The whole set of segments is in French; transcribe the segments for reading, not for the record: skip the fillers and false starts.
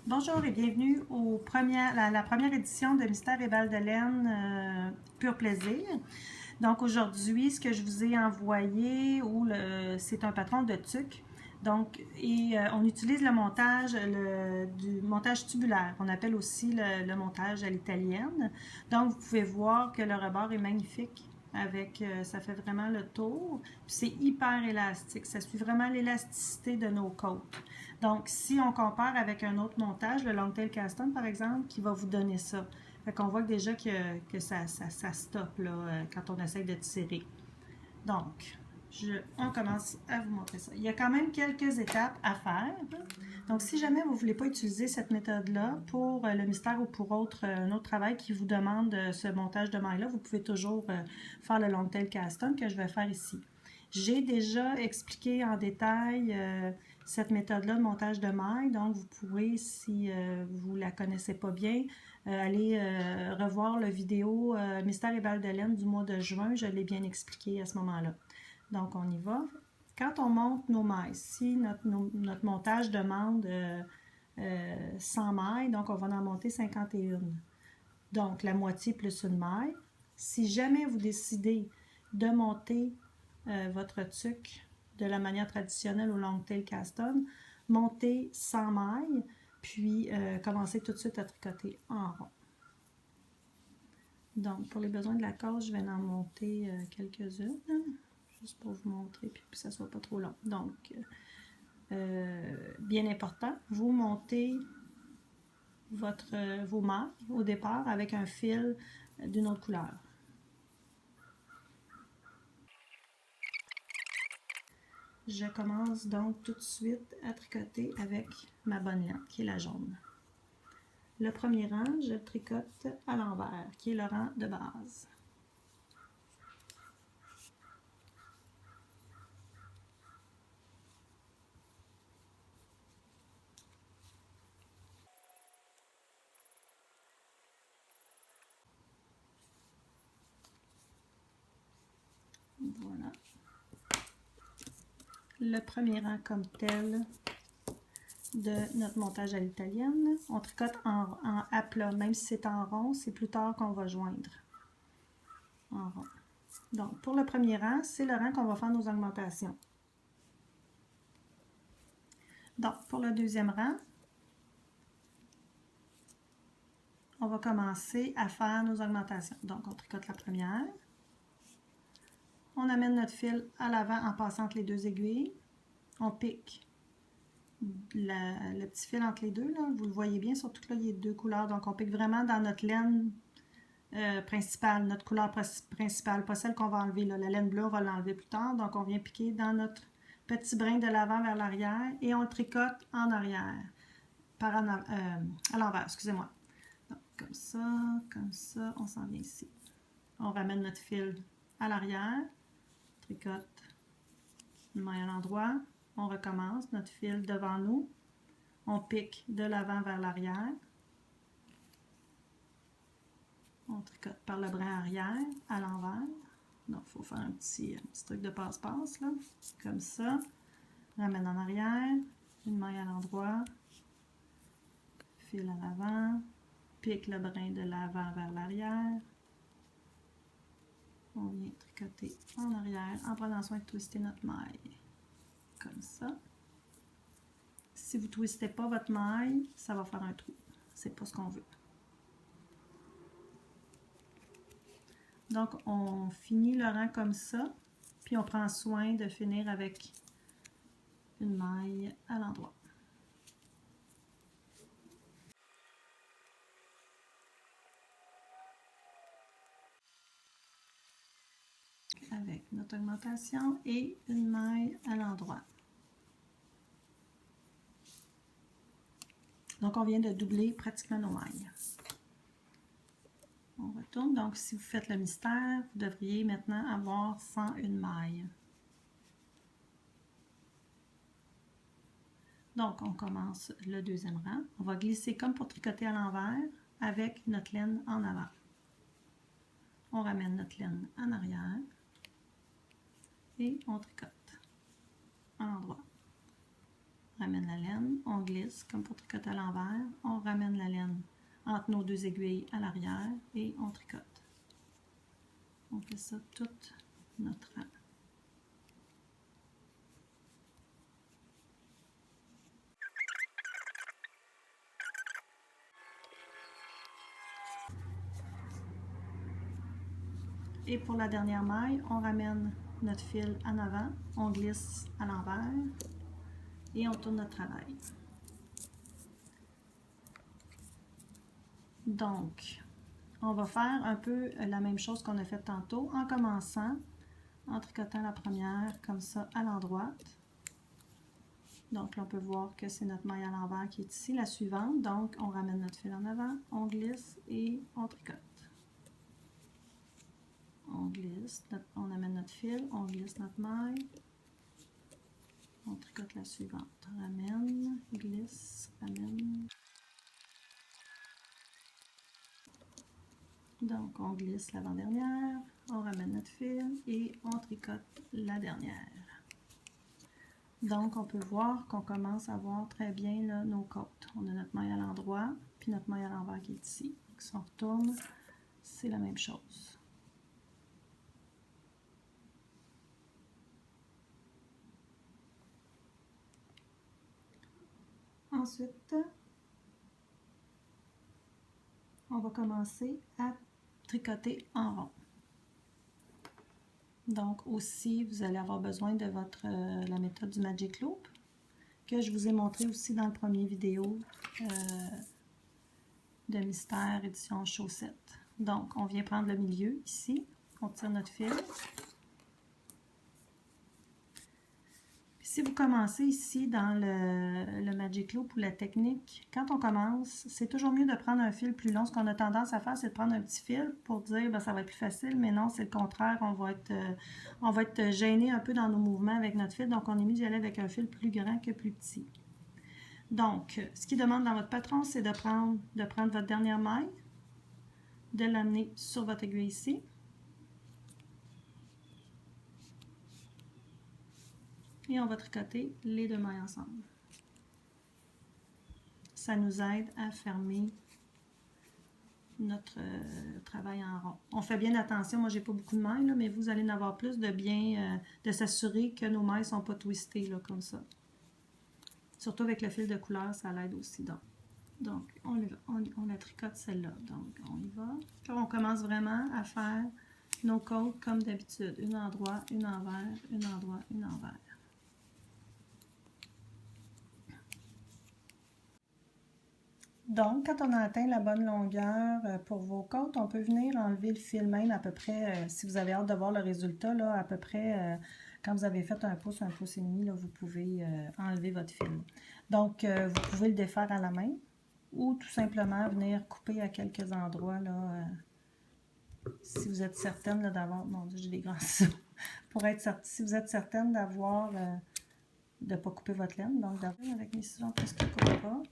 Bonjour et bienvenue à la première édition de Mystère et Balles de laine Pur Plaisir. Donc aujourd'hui, ce que je vous ai envoyé, c'est un patron de tuque. Donc, on utilise le montage, du montage tubulaire. On appelle aussi le montage à l'italienne. Donc, vous pouvez voir que le rebord est magnifique. Ça fait vraiment le tour. C'est hyper élastique. Ça suit vraiment l'élasticité de nos côtes. Donc, si on compare avec un autre montage, le Longtail Cast-On par exemple, qui va vous donner ça. Fait qu'on voit déjà que ça stoppe là, quand on essaie de tirer. Donc, on commence à vous montrer ça. Il y a quand même quelques étapes à faire. Donc, si jamais vous ne voulez pas utiliser cette méthode-là pour le mystère ou pour un autre travail qui vous demande ce montage de maille-là, vous pouvez toujours faire le Longtail Cast-On que je vais faire ici. J'ai déjà expliqué en détail cette méthode-là de montage de maille, donc vous pourrez, si vous ne la connaissez pas bien, aller revoir la vidéo Mystère et Balles de laine du mois de juin, je l'ai bien expliqué à ce moment-là. Donc on y va. Quand on monte nos mailles, si notre montage demande 100 mailles, donc on va en monter 51. Donc la moitié plus une maille. Si jamais vous décidez de monter votre tuque de la manière traditionnelle au Longtail Cast-On, montez 100 mailles, puis commencez tout de suite à tricoter en rond. Donc, pour les besoins de la cause, je vais en monter quelques-unes, juste pour vous montrer, puis que ça ne soit pas trop long. Donc, bien important, vous montez vos mailles au départ avec un fil d'une autre couleur. Je commence donc tout de suite à tricoter avec ma bonne laine, qui est la jaune. Le premier rang, je tricote à l'envers, qui est le rang de base. Voilà. Le premier rang comme tel de notre montage à l'italienne. On tricote à plat, même si c'est en rond, c'est plus tard qu'on va joindre en rond. Donc, pour le premier rang, c'est le rang qu'on va faire nos augmentations. Donc, pour le deuxième rang, on va commencer à faire nos augmentations. Donc, on tricote la première. On amène notre fil à l'avant en passant entre les deux aiguilles. On pique le petit fil entre les deux, là. Vous le voyez bien, surtout que là, il y a deux couleurs. Donc, on pique vraiment dans notre laine principale, notre couleur principale, pas celle qu'on va enlever. Là. La laine bleue, on va l'enlever plus tard. Donc, on vient piquer dans notre petit brin de l'avant vers l'arrière et on le tricote en arrière, à l'envers, excusez-moi. Donc, comme ça, on s'en vient ici. On ramène notre fil à l'arrière, tricote une maille à l'endroit, on recommence, notre fil devant nous, on pique de l'avant vers l'arrière, on tricote par le brin arrière à l'envers. Donc, il faut faire un petit truc de passe-passe, là, comme ça. Ramène en arrière, une maille à l'endroit, fil à l'avant, pique le brin de l'avant vers l'arrière. On vient tricoter en arrière en prenant soin de twister notre maille. Comme ça. Si vous ne twistez pas votre maille, ça va faire un trou. C'est pas ce qu'on veut. Donc, on finit le rang comme ça, puis on prend soin de finir avec une maille à l'endroit. Avec notre augmentation et une maille à l'endroit. Donc, on vient de doubler pratiquement nos mailles. On retourne. Donc, si vous faites le mystère, vous devriez maintenant avoir 101 mailles. Donc, on commence le deuxième rang. On va glisser comme pour tricoter à l'envers avec notre laine en avant. On ramène notre laine en arrière et on tricote à l'endroit. ramène la laine, on glisse comme pour tricoter à l'envers, on ramène la laine entre nos deux aiguilles à l'arrière et on tricote. On fait ça toute notre rang. Et pour la dernière maille, on ramène notre fil en avant, on glisse à l'envers et on tourne notre travail. Donc, on va faire un peu la même chose qu'on a fait tantôt en commençant en tricotant la première comme ça à l'endroit. Donc là, on peut voir que c'est notre maille à l'envers qui est ici, la suivante. Donc, on ramène notre fil en avant, on glisse et on tricote. On glisse, on amène notre fil, on glisse notre maille, on tricote la suivante. Ramène, glisse, ramène. Donc, on glisse l'avant-dernière, on ramène notre fil et on tricote la dernière. Donc, on peut voir qu'on commence à voir très bien là, nos côtes. On a notre maille à l'endroit, puis notre maille à l'envers qui est ici. Donc, si on retourne, c'est la même chose. Ensuite, on va commencer à tricoter en rond. Donc aussi, vous allez avoir besoin de la méthode du Magic Loop que je vous ai montré aussi dans le premier vidéo de Mystère édition Chaussette. Donc, on vient prendre le milieu ici, on tire notre fil. Si vous commencez ici dans le Magic Loop ou la technique, quand on commence, c'est toujours mieux de prendre un fil plus long. Ce qu'on a tendance à faire, c'est de prendre un petit fil pour dire ben, ça va être plus facile, mais non, c'est le contraire. On va être gêné un peu dans nos mouvements avec notre fil, donc on est mieux d'y aller avec un fil plus grand que plus petit. Donc, ce qui demande dans votre patron, c'est de prendre votre dernière maille, de l'amener sur votre aiguille ici. Et on va tricoter les deux mailles ensemble. Ça nous aide à fermer notre travail en rond. On fait bien attention, moi j'ai pas beaucoup de mailles, là, mais vous allez en avoir plus de s'assurer que nos mailles ne sont pas twistées là, comme ça. Surtout avec le fil de couleur, ça l'aide aussi. Donc on la tricote celle-là. Donc on y va. Là, on commence vraiment à faire nos côtes comme d'habitude. Une en droit, une envers, une en droit, une envers. Donc, quand on a atteint la bonne longueur pour vos côtes, on peut venir enlever le fil même à peu près, si vous avez hâte de voir le résultat, là, à peu près, quand vous avez fait un pouce et demi, là, vous pouvez enlever votre fil. Donc, vous pouvez le défaire à la main ou tout simplement venir couper à quelques endroits, là, si vous êtes certaine d'avoir, mon Dieu, j'ai des grands ciseaux, si vous êtes certaine d'avoir, de ne pas couper votre laine, donc avec mes ciseaux, presque ne coupe pas.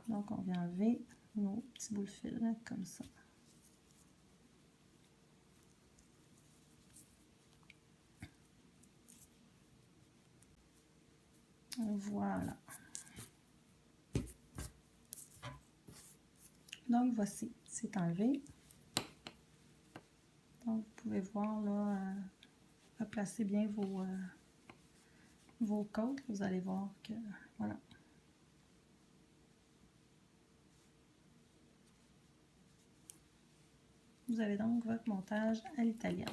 Donc, on vient enlever nos petits bouts de fil là, comme ça. Voilà. Donc, voici, c'est enlevé. Donc, vous pouvez voir là, replacer bien vos côtes. Vous allez voir que, voilà. Vous avez donc votre montage à l'italienne.